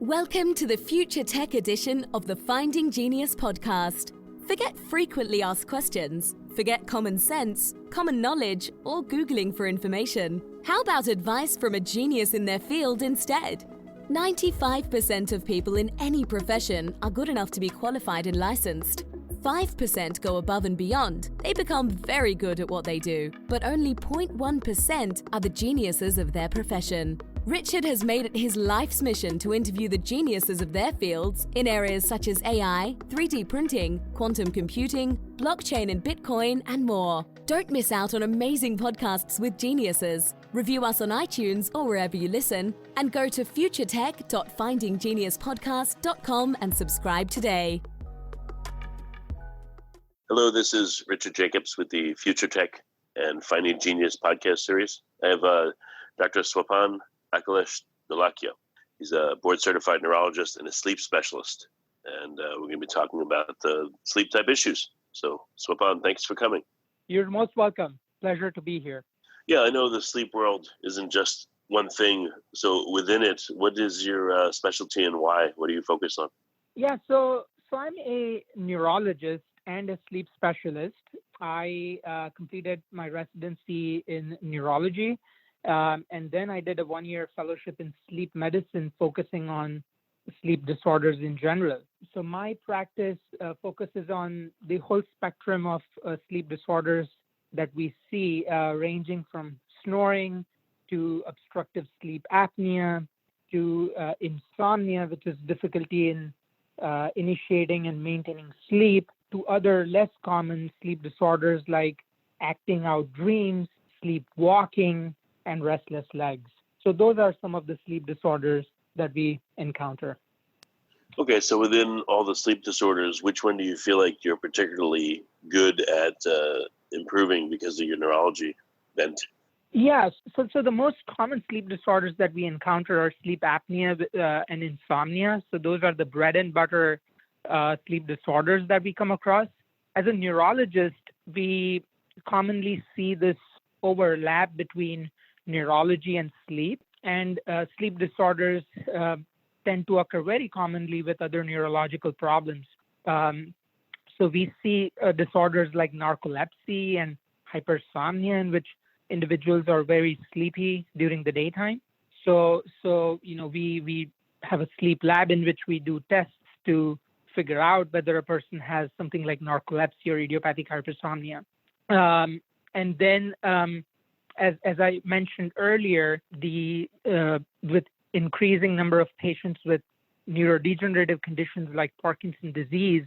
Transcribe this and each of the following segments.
Welcome to the Future Tech edition of the Finding Genius podcast. Forget frequently asked questions, forget common sense, common knowledge, or Googling for information. How about advice from a genius in their field instead? 95% of people in any profession are good enough to be qualified and licensed. 5% go above and beyond. They become very good at what they do, but only 0.1% are the geniuses of their profession. Richard has made it his life's mission to interview the geniuses of their fields in areas such as AI, 3D printing, quantum computing, blockchain and Bitcoin, and more. Don't miss out on amazing podcasts with geniuses. Review us on iTunes or wherever you listen, and go to futuretech.findinggeniuspodcast.com and subscribe today. Hello, this is Richard Jacobs with the Future Tech and Finding Genius podcast series. I have Dr. Swapan Akhilesh Dholakia. He's a board-certified neurologist and a sleep specialist, and we're going to be talking about sleep-type issues. So, Swapan, thanks for coming. You're most welcome. Pleasure to be here. Yeah, I know the sleep world isn't just one thing. So within it, what is your specialty and why? What do you focus on? Yeah, so I'm a neurologist and a sleep specialist. I completed my residency in neurology, and then I did a one-year fellowship in sleep medicine, focusing on sleep disorders in general. So my practice focuses on the whole spectrum of sleep disorders that we see, ranging from snoring to obstructive sleep apnea to insomnia, which is difficulty in initiating and maintaining sleep, to other less common sleep disorders like acting out dreams, sleepwalking, and restless legs. So those are some of the sleep disorders that we encounter. Okay, so within all the sleep disorders, which one do you feel like you're particularly good at improving because of your neurology bent? Yeah, so the most common sleep disorders that we encounter are sleep apnea and insomnia. So those are the bread and butter sleep disorders that we come across. As a neurologist, we commonly see this overlap between neurology and sleep, and sleep disorders tend to occur very commonly with other neurological problems. So we see disorders like narcolepsy and hypersomnia, in which individuals are very sleepy during the daytime. So we have a sleep lab in which we do tests to figure out whether a person has something like narcolepsy or idiopathic hypersomnia. And then, as I mentioned earlier, with increasing number of patients with neurodegenerative conditions like Parkinson disease,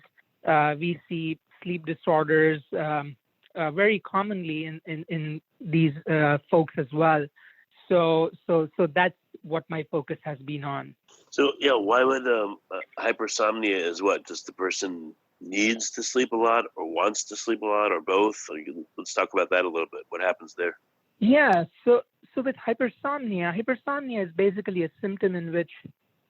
we see sleep disorders very commonly in these folks as well. So that's what my focus has been on. So yeah, why would hypersomnia is what? Just the person needs to sleep a lot or wants to sleep a lot or both? Let's talk about that a little bit. What happens there? Yeah, so with hypersomnia is basically a symptom in which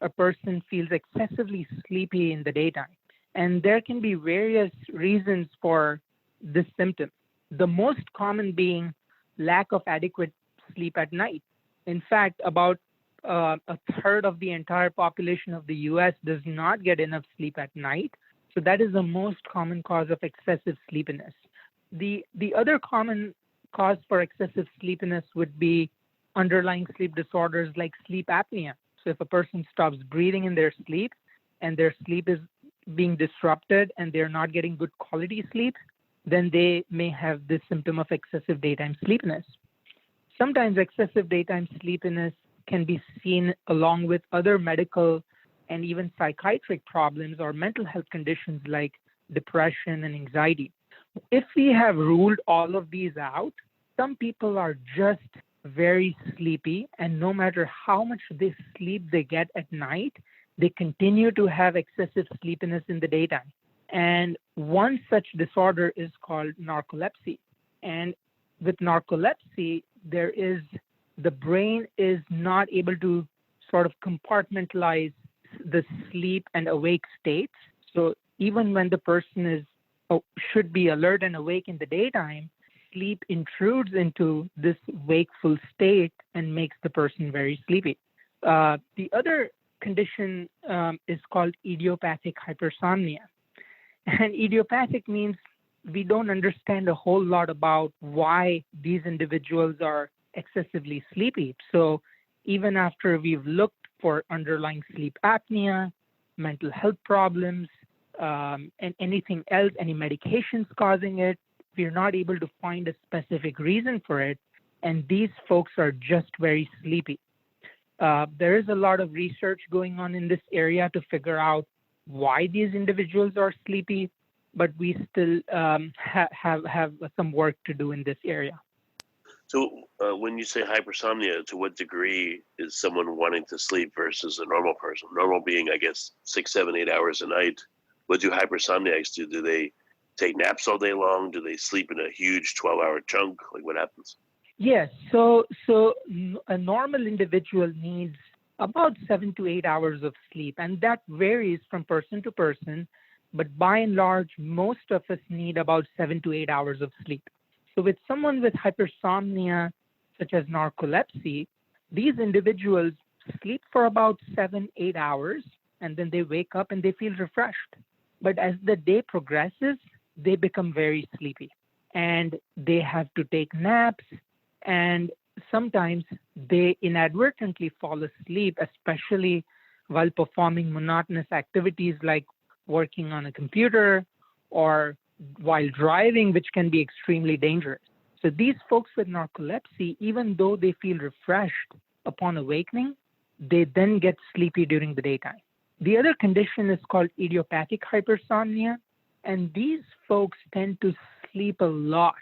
a person feels excessively sleepy in the daytime. And there can be various reasons for this symptom. The most common being lack of adequate sleep at night. In fact, about a third of the entire population of the US does not get enough sleep at night. So that is the most common cause of excessive sleepiness. The other common cause for excessive sleepiness would be underlying sleep disorders like sleep apnea. So if a person stops breathing in their sleep and their sleep is being disrupted and they're not getting good quality sleep, then they may have this symptom of excessive daytime sleepiness. Sometimes excessive daytime sleepiness can be seen along with other medical and even psychiatric problems or mental health conditions like depression and anxiety. If we have ruled all of these out, some people are just very sleepy, and no matter how much sleep they get at night, they continue to have excessive sleepiness in the daytime. And one such disorder is called narcolepsy. And with narcolepsy, the brain is not able to sort of compartmentalize the sleep and awake states. So even when the person should be alert and awake in the daytime, sleep intrudes into this wakeful state and makes the person very sleepy. The other condition is called idiopathic hypersomnia. And idiopathic means we don't understand a whole lot about why these individuals are excessively sleepy. So even after we've looked for underlying sleep apnea, mental health problems, and anything else, any medications causing it, we're not able to find a specific reason for it. And these folks are just very sleepy. There is a lot of research going on in this area to figure out why these individuals are sleepy, but we still have some work to do in this area. So when you say hypersomnia, to what degree is someone wanting to sleep versus a normal person? Normal being, I guess, 6, 7, 8 hours a night. What do hypersomniacs do? Do they take naps all day long? Do they sleep in a huge 12-hour chunk? Like, what happens? Yes. So a normal individual needs about 7 to 8 hours of sleep, and that varies from person to person. But by and large, most of us need about 7 to 8 hours of sleep. So with someone with hypersomnia, such as narcolepsy, these individuals sleep for about 7, 8 hours, and then they wake up and they feel refreshed. But as the day progresses, they become very sleepy, and they have to take naps, and sometimes they inadvertently fall asleep, especially while performing monotonous activities like working on a computer or while driving, which can be extremely dangerous. So these folks with narcolepsy, even though they feel refreshed upon awakening, they then get sleepy during the daytime. The other condition is called idiopathic hypersomnia, and these folks tend to sleep a lot.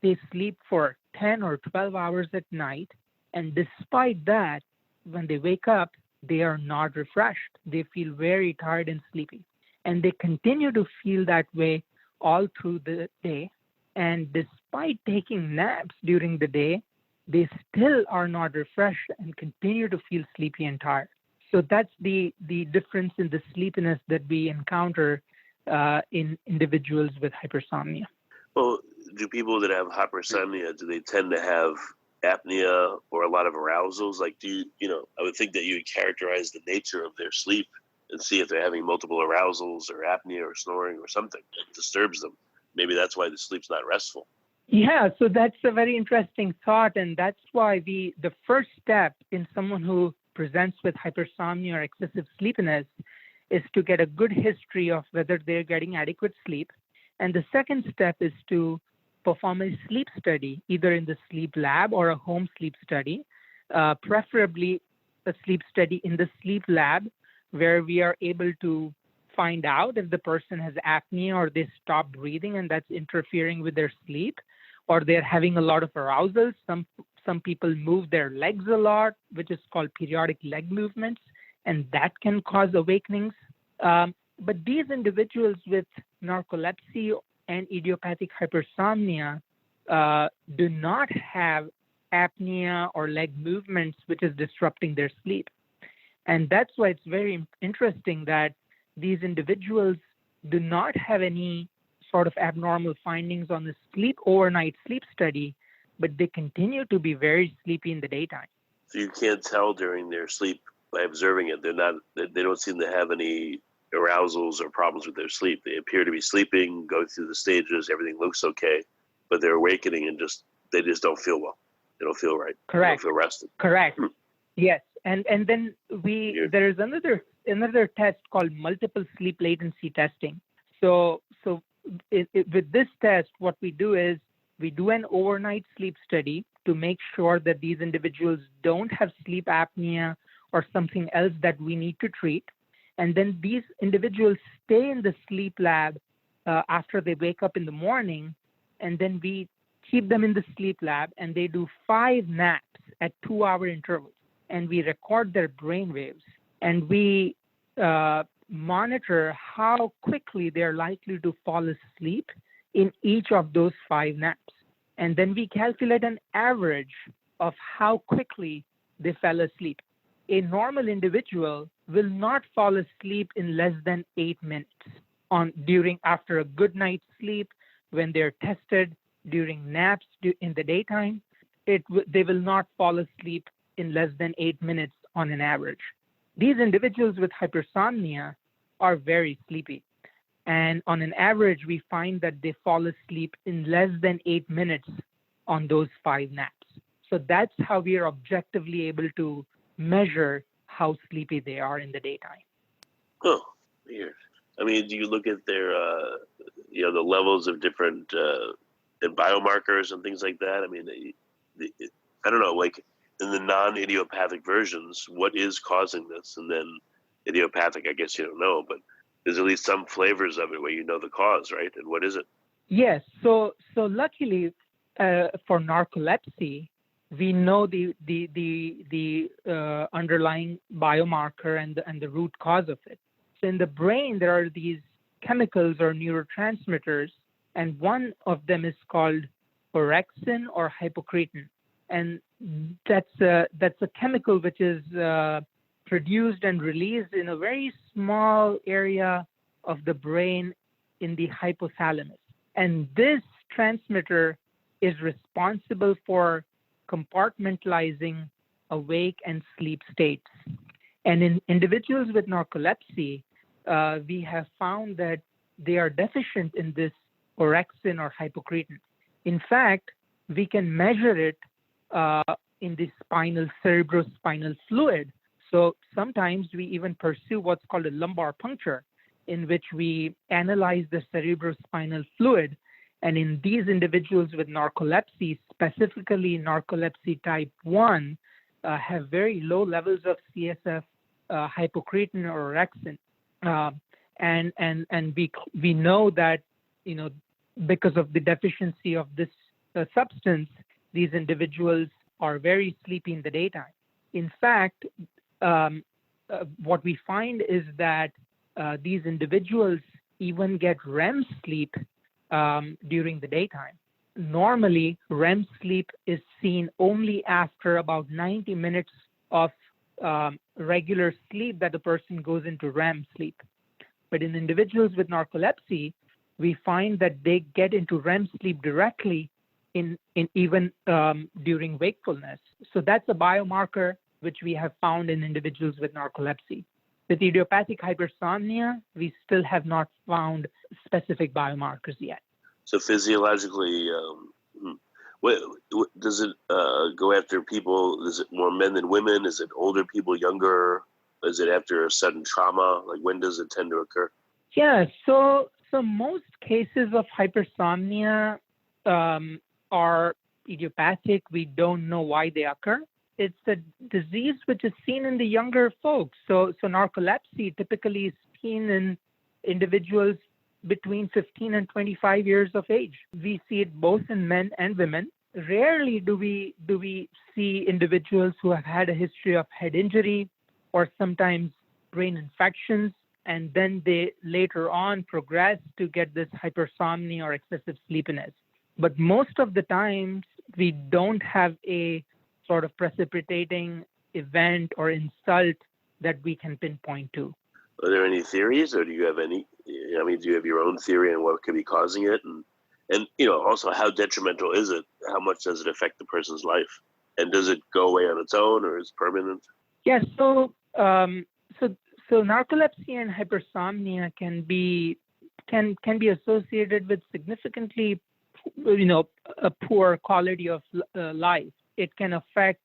They sleep for 10 or 12 hours at night, and despite that, when they wake up, they are not refreshed. They feel very tired and sleepy, and they continue to feel that way all through the day. And despite taking naps during the day, they still are not refreshed and continue to feel sleepy and tired. So that's the difference in the sleepiness that we encounter in individuals with hypersomnia. Well, do people that have hypersomnia, do they tend to have apnea or a lot of arousals? Like, I would think that you would characterize the nature of their sleep and see if they're having multiple arousals or apnea or snoring or something that disturbs them. Maybe that's why the sleep's not restful. Yeah, so that's a very interesting thought. And that's why the first step in someone who presents with hypersomnia or excessive sleepiness is to get a good history of whether they're getting adequate sleep. And the second step is to perform a sleep study, either in the sleep lab or a home sleep study, preferably a sleep study in the sleep lab, where we are able to find out if the person has apnea or they stop breathing and that's interfering with their sleep, or they're having a lot of arousal. Some people move their legs a lot, which is called periodic leg movements, and that can cause awakenings. But these individuals with narcolepsy and idiopathic hypersomnia do not have apnea or leg movements, which is disrupting their sleep. And that's why it's very interesting that these individuals do not have any sort of abnormal findings on the overnight sleep study, but they continue to be very sleepy in the daytime. So you can't tell during their sleep by observing it. They don't seem to have any arousals or problems with their sleep. They appear to be sleeping, go through the stages, everything looks okay, but they're awakening and they just don't feel well. They don't feel right. Correct. They don't feel rested. Correct. Yes. And then there is another test called multiple sleep latency testing. So with this test, what we do is we do an overnight sleep study to make sure that these individuals don't have sleep apnea or something else that we need to treat. And then these individuals stay in the sleep lab after they wake up in the morning, and then we keep them in the sleep lab, and they do 5 naps at 2-hour intervals. And we record their brain waves, and we monitor how quickly they're likely to fall asleep in each of those 5 naps. And then we calculate an average of how quickly they fell asleep. A normal individual will not fall asleep in less than 8 minutes after a good night's sleep. When they're tested during naps in the daytime, they will not fall asleep in less than 8 minutes on an average. These individuals with hypersomnia are very sleepy. And on an average, we find that they fall asleep in less than 8 minutes on those 5 naps. So that's how we are objectively able to measure how sleepy they are in the daytime. Oh, weird. I mean, do you look at their, the levels of different and biomarkers and things like that? I mean, I don't know, like in the non-idiopathic versions, what is causing this? And then idiopathic, I guess you don't know, but there's at least some flavors of it where you know the cause, right? And what is it? Yes. So luckily for narcolepsy, we know the underlying biomarker and the root cause of it. So in the brain, there are these chemicals or neurotransmitters, and one of them is called orexin or hypocretin. And that's a chemical which is produced and released in a very small area of the brain in the hypothalamus. And this transmitter is responsible for compartmentalizing awake and sleep states. And in individuals with narcolepsy, we have found that they are deficient in this orexin or hypocretin. In fact, we can measure it in the cerebrospinal fluid. So sometimes we even pursue what's called a lumbar puncture, in which we analyze the cerebrospinal fluid. And in these individuals with narcolepsy, specifically narcolepsy type 1, have very low levels of CSF hypocretin or orexin. And we know that, because of the deficiency of this substance, these individuals are very sleepy in the daytime. In fact, what we find is that these individuals even get REM sleep during the daytime. Normally, REM sleep is seen only after about 90 minutes of regular sleep that the person goes into REM sleep. But in individuals with narcolepsy, we find that they get into REM sleep directly in even during wakefulness. So that's a biomarker which we have found in individuals with narcolepsy. With idiopathic hypersomnia, we still have not found specific biomarkers yet. So physiologically, what does it go after people? Is it more men than women? Is it older people, younger? Is it after a sudden trauma? Like, when does it tend to occur? Yeah, so most cases of hypersomnia are idiopathic. We don't know why they occur. It's a disease which is seen in the younger folks. So narcolepsy typically is seen in individuals between 15 and 25 years of age. We see it both in men and women. Rarely do we see individuals who have had a history of head injury or sometimes brain infections, and then they later on progress to get this hypersomnia or excessive sleepiness. But most of the times, we don't have a sort of precipitating event or insult that we can pinpoint to. Are there any theories, or do you have any? I mean, do you have your own theory on what could be causing it, and also how detrimental is it? How much does it affect the person's life, and does it go away on its own, or is it permanent? Yeah, so narcolepsy and hypersomnia can be associated with significantly, a poor quality of life. It can affect,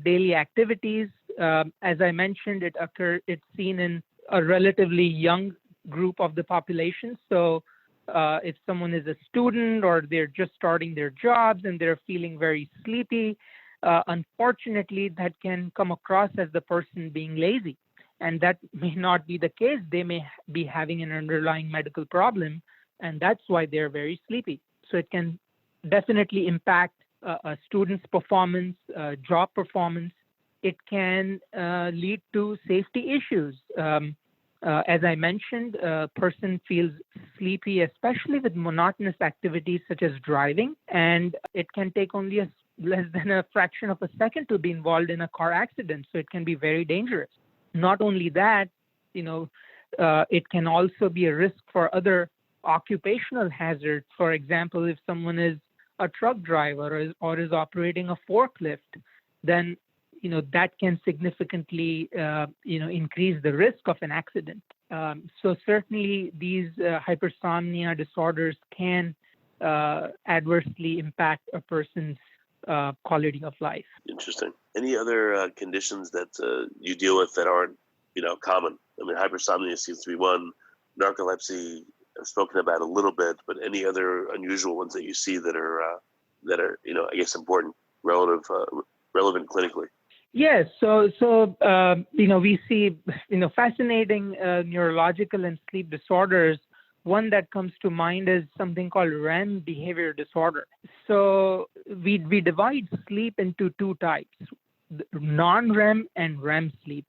daily activities. As I mentioned, it's seen in a relatively young group of the population. So if someone is a student or they're just starting their jobs and they're feeling very sleepy, unfortunately, that can come across as the person being lazy. And that may not be the case. They may be having an underlying medical problem, and that's why they're very sleepy. So it can definitely impact a student's performance, job performance. It can lead to safety issues. As I mentioned, a person feels sleepy, especially with monotonous activities such as driving, and it can take only less than a fraction of a second to be involved in a car accident. So it can be very dangerous. Not only that, it can also be a risk for other occupational hazards. For example, if someone is a truck driver or is operating a forklift, then that can significantly, increase the risk of an accident. So certainly these hypersomnia disorders can adversely impact a person's quality of life. Interesting. Any other conditions that you deal with that aren't, common? I mean, hypersomnia seems to be one. Narcolepsy, I've spoken about a little bit, but any other unusual ones that you see that are, I guess, important, relevant clinically? Yes. So we see, fascinating neurological and sleep disorders. One that comes to mind is something called REM behavior disorder. So we divide sleep into two types, non-REM and REM sleep.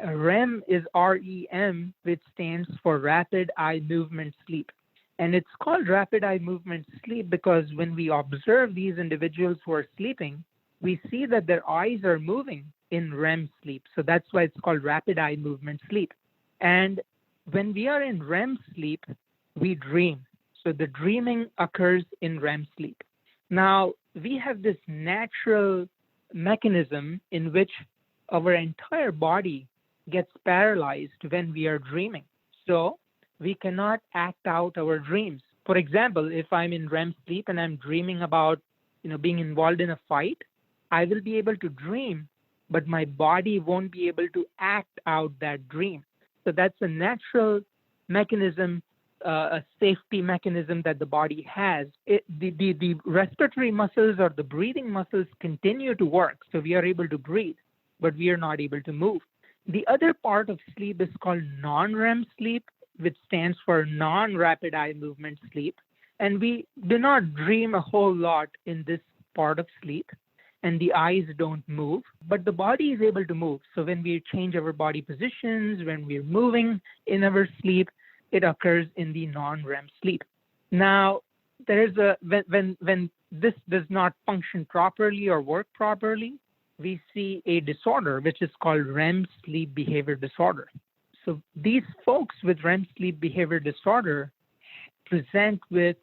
REM is REM, which stands for rapid eye movement sleep. And it's called rapid eye movement sleep because when we observe these individuals who are sleeping, we see that their eyes are moving in REM sleep. So that's why it's called rapid eye movement sleep. And when we are in REM sleep, we dream. So the dreaming occurs in REM sleep. Now, we have this natural mechanism in which our entire body gets paralyzed when we are dreaming. So we cannot act out our dreams. For example, if I'm in REM sleep and I'm dreaming about, being involved in a fight, I will be able to dream, but my body won't be able to act out that dream. So that's a natural mechanism, a safety mechanism that the body has. The respiratory muscles or the breathing muscles continue to work, so we are able to breathe, but we are not able to move. The other part of sleep is called non-REM sleep, which stands for non-rapid eye movement sleep. And we do not dream a whole lot in this part of sleep, and the eyes don't move, but the body is able to move. So when we change our body positions, when we're moving in our sleep, it occurs in the non-REM sleep. Now, when this does not function properly or work properly, we see a disorder which is called REM sleep behavior disorder. So these folks with REM sleep behavior disorder present with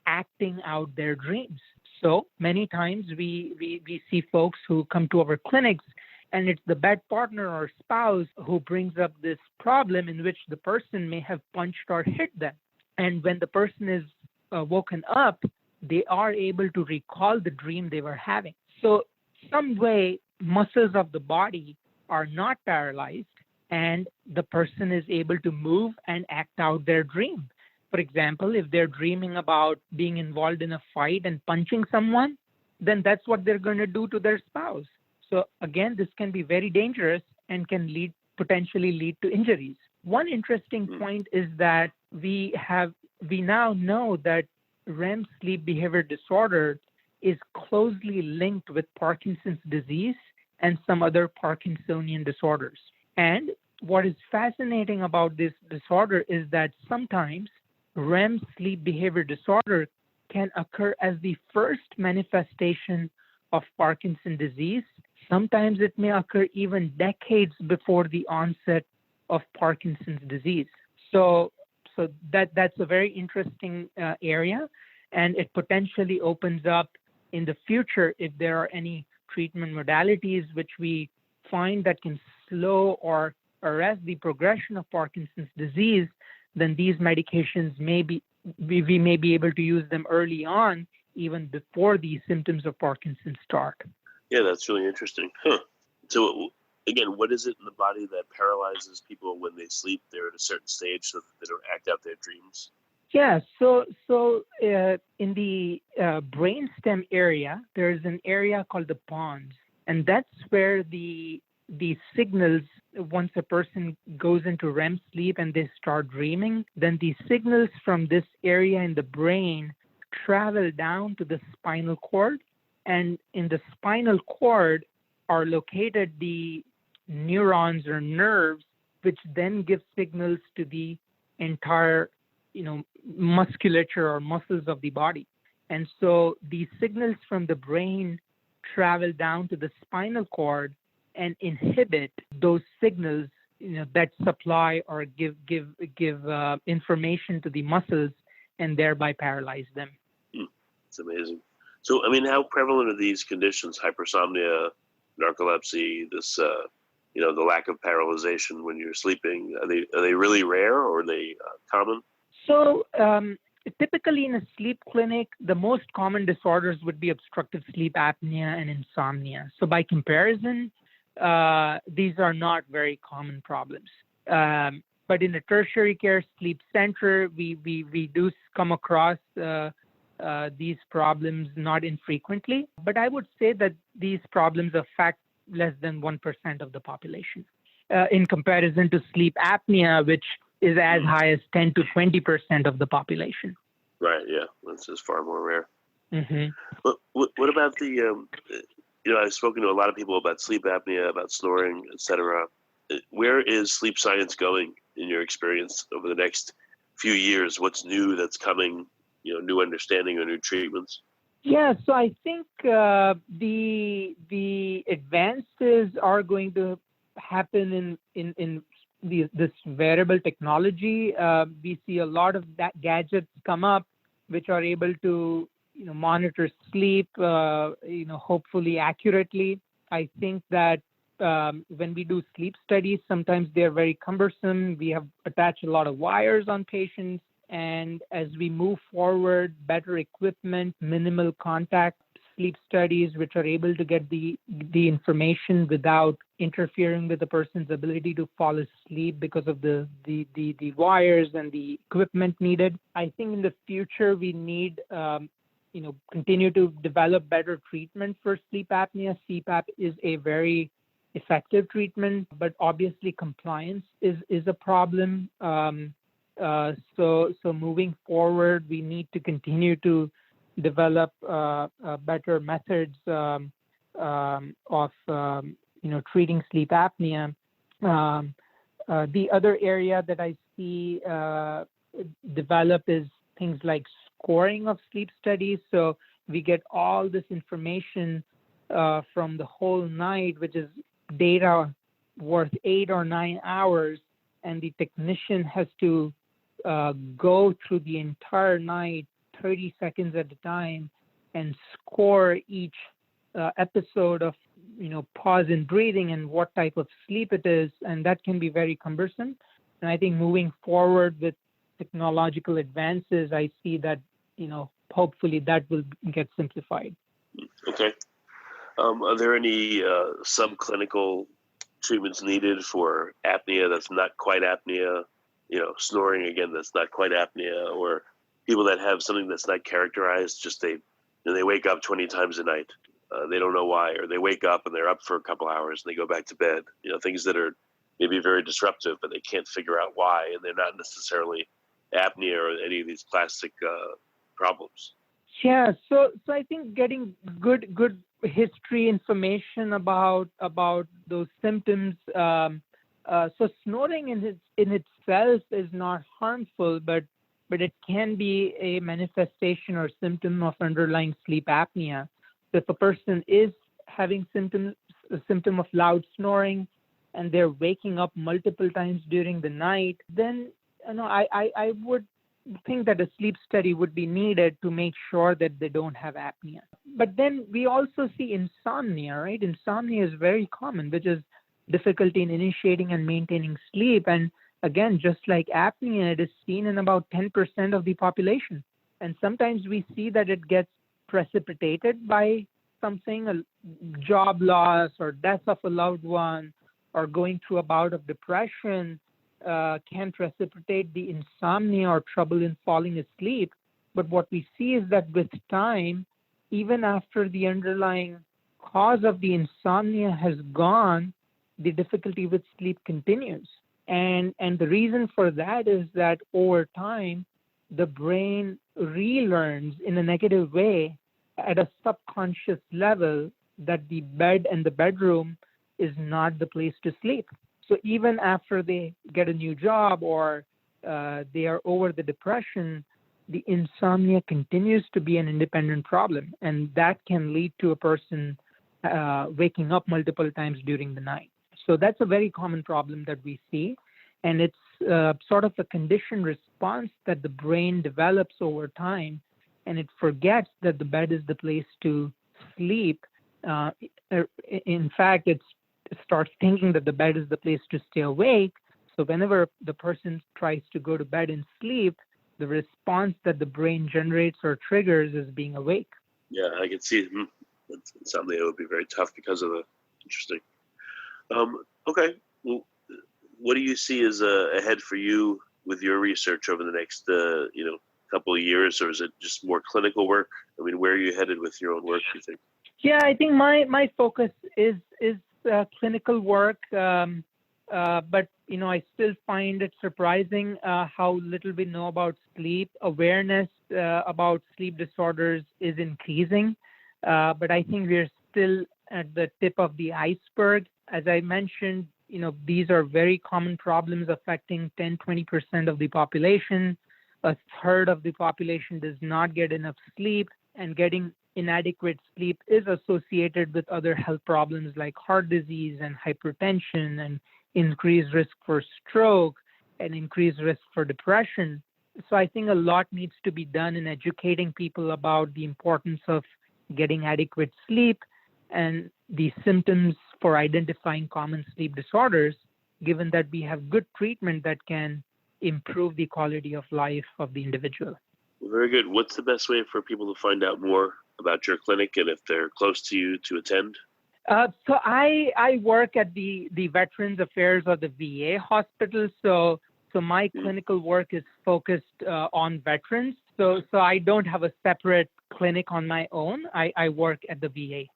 acting out their dreams. So many times we see folks who come to our clinics and it's the bed partner or spouse who brings up this problem in which the person may have punched or hit them. And when the person is woken up, they are able to recall the dream they were having. So some way muscles of the body are not paralyzed and the person is able to move and act out their dream. For example, if they're dreaming about being involved in a fight and punching someone, then that's what they're going to do to their spouse. So again, this can be very dangerous and can potentially lead to injuries. One interesting point is that we now know that REM sleep behavior disorder is closely linked with Parkinson's disease and some other Parkinsonian disorders. And what is fascinating about this disorder is that sometimes REM sleep behavior disorder can occur as the first manifestation of Parkinson's disease. Sometimes it may occur even decades before the onset of Parkinson's disease. So that's a very interesting area, and it potentially opens up in the future if there are any treatment modalities which we find that can slow or arrest the progression of Parkinson's disease, then these medications we may be able to use them early on, even before the symptoms of Parkinson's start. Yeah, that's really interesting. Huh. So again, what is it in the body that paralyzes people when they sleep? They're at a certain stage so that they don't act out their dreams? Yeah, so in the brainstem area, there's an area called the pons, and that's where the signals, once a person goes into REM sleep and they start dreaming, then the signals from this area in the brain travel down to the spinal cord, and in the spinal cord are located the neurons or nerves, which then give signals to the entire musculature or muscles of the body. And so these signals from the brain travel down to the spinal cord and inhibit those signals that supply or give information to the muscles and thereby paralyze them. It's amazing. So, how prevalent are these conditions, hypersomnia, narcolepsy, this the lack of paralyzation when you're sleeping, are they really rare, or are they common? So typically in a sleep clinic, the most common disorders would be obstructive sleep apnea and insomnia. So by comparison, these are not very common problems. But in a tertiary care sleep center, we do come across these problems not infrequently. But I would say that these problems affect less than 1% of the population in comparison to sleep apnea, which is as high as 10 to 20% of the population. Right, yeah, that's just far more rare. Mm-hmm. But what about the, I've spoken to a lot of people about sleep apnea, about snoring, etc. Where is sleep science going in your experience over the next few years? What's new that's coming, new understanding or new treatments? Yeah, so I think the advances are going to happen in this wearable technology. We see a lot of gadgets come up which are able to monitor sleep hopefully accurately. I think that when we do sleep studies, sometimes they're very cumbersome. We have attached a lot of wires on patients. And as we move forward, better equipment, minimal contact sleep studies, which are able to get the information without interfering with the person's ability to fall asleep because of the wires and the equipment needed. I think in the future, we need continue to develop better treatment for sleep apnea. CPAP is a very effective treatment, but obviously compliance is a problem. So moving forward, we need to continue to develop better methods of treating sleep apnea. The other area that I see develop is things like scoring of sleep studies. So we get all this information from the whole night, which is data worth 8 or 9 hours, and the technician has to go through the entire night 30 seconds at a time and score each episode of pause in breathing and what type of sleep it is, and that can be very cumbersome. And I think moving forward with technological advances, I see that hopefully that will get simplified. Okay. Are there any subclinical treatments needed for apnea that's not quite apnea? Snoring again, that's not quite apnea, or people that have something that's not characterized, just they wake up 20 times a night. They don't know why, or they wake up and they're up for a couple hours and they go back to bed. Things that are maybe very disruptive, but they can't figure out why, and they're not necessarily apnea or any of these classic problems. Yeah, so I think getting good history information about those symptoms. So snoring in itself is not harmful, but it can be a manifestation or symptom of underlying sleep apnea. So if a person is having a symptom of loud snoring, and they're waking up multiple times during the night, then I would think that a sleep study would be needed to make sure that they don't have apnea. But then we also see insomnia, right? Insomnia is very common, which is difficulty in initiating and maintaining sleep. And again, just like apnea, it is seen in about 10% of the population. And sometimes we see that it gets precipitated by something, a job loss or death of a loved one, or going through a bout of depression can precipitate the insomnia or trouble in falling asleep. But what we see is that with time, even after the underlying cause of the insomnia has gone, the difficulty with sleep continues. And the reason for that is that over time, the brain relearns in a negative way at a subconscious level that the bed and the bedroom is not the place to sleep. So even after they get a new job or they are over the depression, the insomnia continues to be an independent problem. And that can lead to a person waking up multiple times during the night. So that's a very common problem that we see. And it's sort of a conditioned response that the brain develops over time. And it forgets that the bed is the place to sleep. In fact, it starts thinking that the bed is the place to stay awake. So whenever the person tries to go to bed and sleep, the response that the brain generates or triggers is being awake. Yeah, I can see. It's something that would be very tough because of the. Interesting. Okay. Well, what do you see as ahead for you with your research over the next, couple of years, or is it just more clinical work? I mean, where are you headed with your own work, do you think? Yeah, I think my focus is clinical work, but I still find it surprising how little we know about sleep. Awareness about sleep disorders is increasing, but I think we're still at the tip of the iceberg. As I mentioned, these are very common problems affecting 10-20% of the population. A third of the population does not get enough sleep, and getting inadequate sleep is associated with other health problems like heart disease and hypertension and increased risk for stroke and increased risk for depression. So I think a lot needs to be done in educating people about the importance of getting adequate sleep and the symptoms for identifying common sleep disorders, given that we have good treatment that can improve the quality of life of the individual. Well, very good. What's the best way for people to find out more about your clinic and if they're close to you to attend? So I work at the Veterans Affairs of the VA hospital. So my clinical work is focused on veterans. So I don't have a separate clinic on my own. I work at the VA.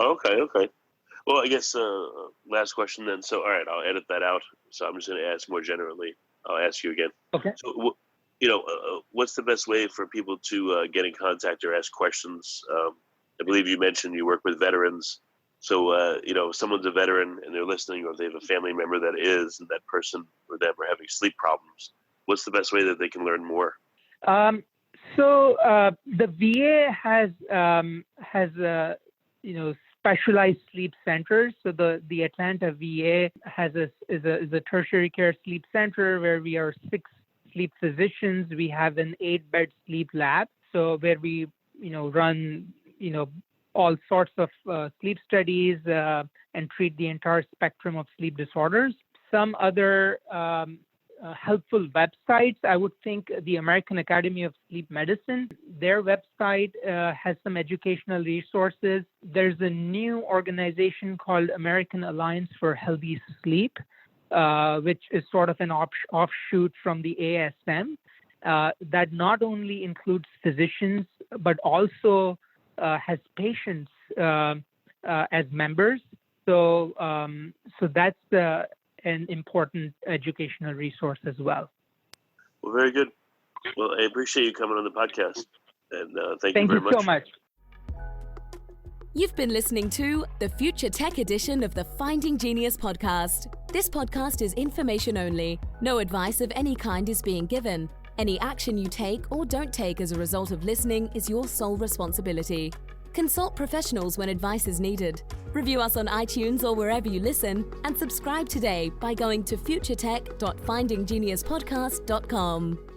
Okay. Well, I guess last question then. So, all right, I'll edit that out. So I'm just going to ask more generally. I'll ask you again. Okay. So, what's the best way for people to get in contact or ask questions? I believe you mentioned you work with veterans. So, if someone's a veteran and they're listening, or they have a family member that is, and that person or them are having sleep problems, what's the best way that they can learn more? So the VA has specialized sleep centers. So the Atlanta VA is a tertiary care sleep center where we are 6 sleep physicians. We have an 8-bed sleep lab. So where we run all sorts of sleep studies and treat the entire spectrum of sleep disorders. Some other helpful websites, I would think the American Academy of Sleep Medicine, their website has some educational resources. There's a new organization called American Alliance for Healthy Sleep, which is sort of an offshoot from the ASM that not only includes physicians, but also has patients as members. So that's an important educational resource as well. Well, very good. Well, I appreciate you coming on the podcast, and thank you very much. Thank you so much. You've been listening to the Future Tech edition of the Finding Genius podcast. This podcast is information only. No advice of any kind is being given. Any action you take or don't take as a result of listening is your sole responsibility. Consult professionals when advice is needed. Review us on iTunes or wherever you listen, and subscribe today by going to futuretech.findinggeniuspodcast.com.